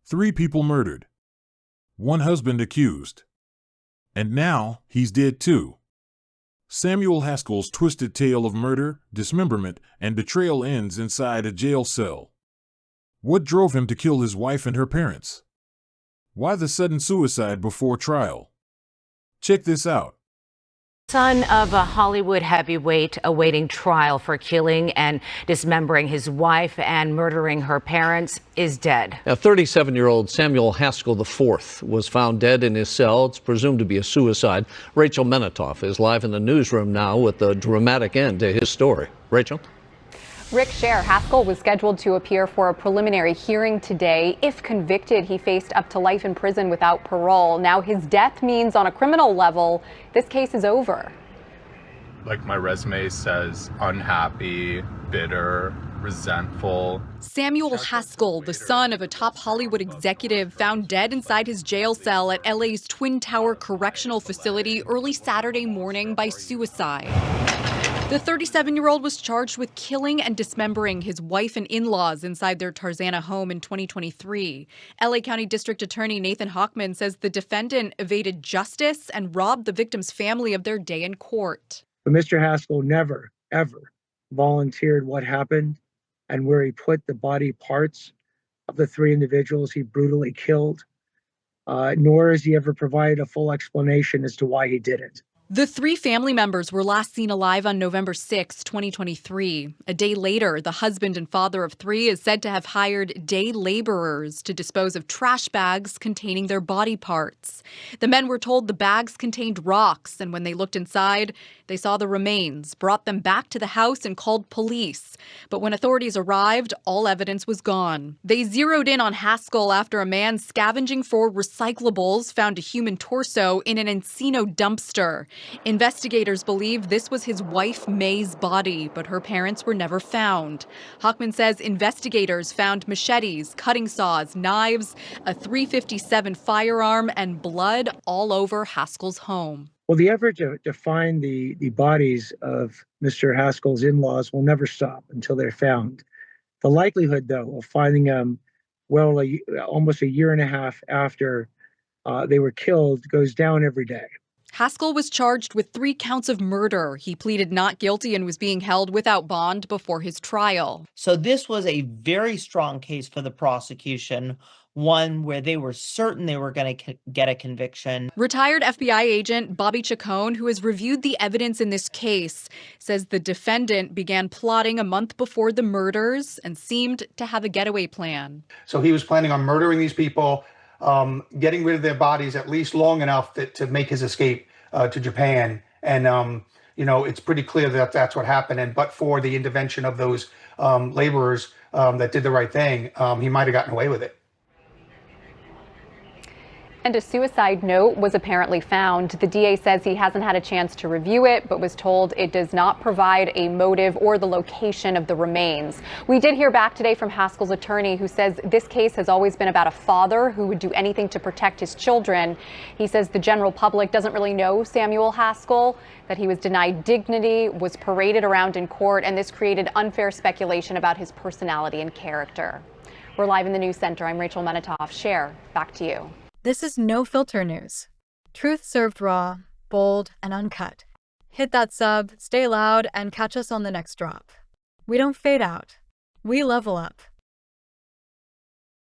3 people murdered. 1 husband accused. And now, he's dead too. Samuel Haskell's twisted tale of murder, dismemberment, and betrayal ends inside a jail cell. What drove him to kill his wife and her parents? Why the sudden suicide before trial? Check this out. Son of a Hollywood heavyweight awaiting trial for killing and dismembering his wife and murdering her parents is dead. Now, 37-year-old Samuel Haskell IV was found dead in his cell. It's presumed to be a suicide. Rachel Menitoff is live in the newsroom now with the dramatic end to his story. Rachel? Rick Scher, Haskell was scheduled to appear for a preliminary hearing today. If convicted, he faced up to life in prison without parole. Now his death means on a criminal level, this case is over. Like my resume says, unhappy, bitter, resentful. Samuel Haskell, the son of a top Hollywood executive, found dead inside his jail cell at LA's Twin Tower Correctional Facility early Saturday morning by suicide. The 37-year-old was charged with killing and dismembering his wife and in-laws inside their Tarzana home in 2023. LA County District Attorney Nathan Hochman says the defendant evaded justice and robbed the victim's family of their day in court. But Mr. Haskell never, ever volunteered what happened and where he put the body parts of the 3 individuals he brutally killed, nor has he ever provided a full explanation as to why he did it. The 3 family members were last seen alive on November 6, 2023. A day later, the husband and father of 3 is said to have hired day laborers to dispose of trash bags containing their body parts. The men were told the bags contained rocks, and when they looked inside, they saw the remains, brought them back to the house, and called police. But when authorities arrived, all evidence was gone. They zeroed in on Haskell after a man scavenging for recyclables found a human torso in an Encino dumpster. Investigators believe this was his wife May's body, but her parents were never found. Hochman says investigators found machetes, cutting saws, knives, a .357 firearm, and blood all over Haskell's home. Well, the effort to find the bodies of Mr. Haskell's in-laws will never stop until they're found. The likelihood, though, of finding them, almost a year and a half after they were killed goes down every day. Haskell was charged with 3 counts of murder. He pleaded not guilty and was being held without bond before his trial. So this was a very strong case for the prosecution, one where they were certain they were going to get a conviction. Retired FBI agent Bobby Chacon, who has reviewed the evidence in this case, says the defendant began plotting a month before the murders and seemed to have a getaway plan. So he was planning on murdering these people, getting rid of their bodies at least long enough to make his escape to Japan. And, it's pretty clear that that's what happened. But for the intervention of those laborers that did the right thing, he might have gotten away with it. And a suicide note was apparently found. The DA says he hasn't had a chance to review it, but was told it does not provide a motive or the location of the remains. We did hear back today from Haskell's attorney, who says this case has always been about a father who would do anything to protect his children. He says the general public doesn't really know Samuel Haskell, that he was denied dignity, was paraded around in court, and this created unfair speculation about his personality and character. We're live in the news center. I'm Rachel Menitoff. Cher, back to you. This is No Filter News. Truth served raw, bold, and uncut. Hit that sub, stay loud, and catch us on the next drop. We don't fade out. We level up.